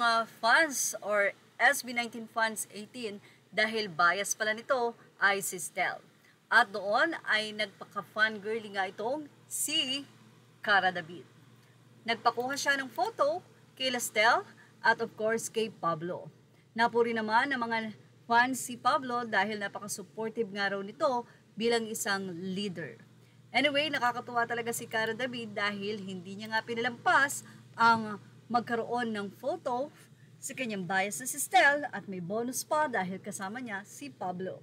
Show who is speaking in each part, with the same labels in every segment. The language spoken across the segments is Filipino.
Speaker 1: mga fans or SB19 fans 18 dahil bias pala nito ay si Stel. At doon ay nagpaka-fangirly nga itong si Cara David. Nagpakuha siya ng photo kay Stel at of course kay Pablo. Napuri naman ng mga fans si Pablo dahil napaka-supportive nga raw nito bilang isang leader. Anyway, nakakatuwa talaga si Cara David dahil hindi niya nga pinalampas ang magkaroon ng photo sa kanyang bias na si Stel at may bonus pa dahil kasama niya si Pablo.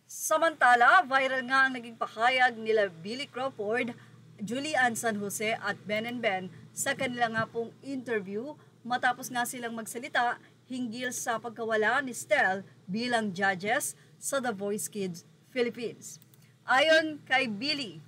Speaker 1: Samantala, viral nga ang naging pakayag nila Billy Crawford, Julian San Jose at Ben and Ben sa kanila nga pong interview matapos nga silang magsalita hinggil sa pagkawala ni Stel bilang judges sa The Voice Kids Philippines. Ayon kay Billy,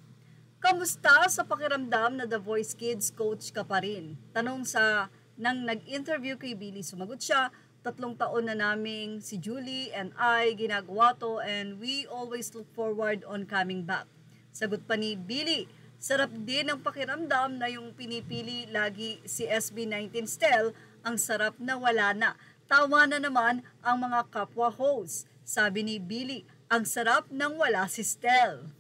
Speaker 1: kamusta sa pakiramdam na The Voice Kids coach ka pa rin? Tanong sa nang nag-interview kay Billy, sumagot siya, 3 taon na naming si Julie and I ginagawa to and we always look forward on coming back. Sagot pa ni Billy, sarap din ang pakiramdam na yung pinipili lagi si SB19 Stel, ang sarap na wala na. Tawa na naman ang mga kapwa host. Sabi ni Billy, ang sarap nang wala si Stel.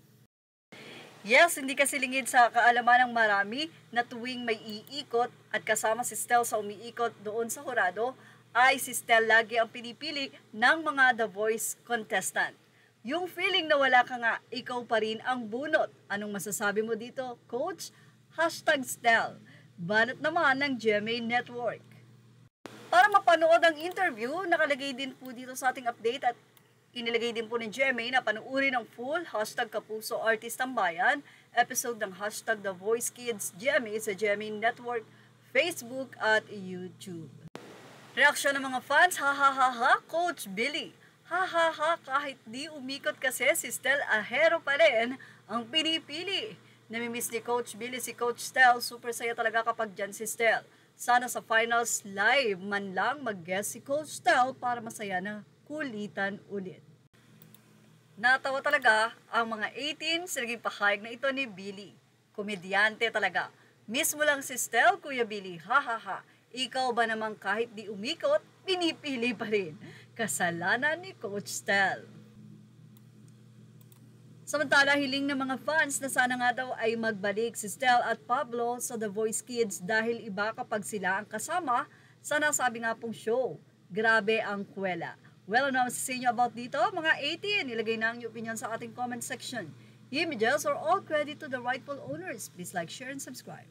Speaker 1: Yes, hindi kasi lingid sa kaalaman ng marami na tuwing may iikot at kasama si Stel sa umiikot doon sa hurado, ay si Stel lagi ang pinipili ng mga The Voice contestant. Yung feeling na wala ka nga, ikaw pa rin ang bunot. Anong masasabi mo dito, Coach? #Stel. Banat naman ng GMA Network. Para mapanood ang interview, nakalagay din po dito sa ating update at inilagay din po ng GMA na panuuri ng full #Kapuso Artistang Bayan episode ng The Voice Kids GMA sa GMA Network, Facebook at YouTube. Reaksyon ng mga fans, ha ha ha ha, Coach Billy. Ha ha ha, kahit di umikot kasi si Stel Ahero pa rin ang pinipili. Namimiss ni Coach Billy si Coach Stel, super saya talaga kapag dyan si Stel. Sana sa finals live man lang mag-guest si Coach Stel para masaya na kulitan ulit. Natawa talaga ang mga 18 sa naging pahayag na ito ni Billy. Komedyante talaga. Miss mo lang si Stel, Kuya Billy, ha ha ha. Ikaw ba naman kahit di umikot, pinipili pa rin. Kasalanan ni Coach Stel. Samantala, hiling ng mga fans na sana nga daw ay magbalik si Stel at Pablo sa The Voice Kids dahil iba kapag sila ang kasama sa nasabi nga pong show. Grabe ang kwela. Well, ano sa inyo about dito? Mga 18, ilagay na ang inyong opinion sa ating comment section. Images are all credit to the rightful owners. Please like, share, and subscribe.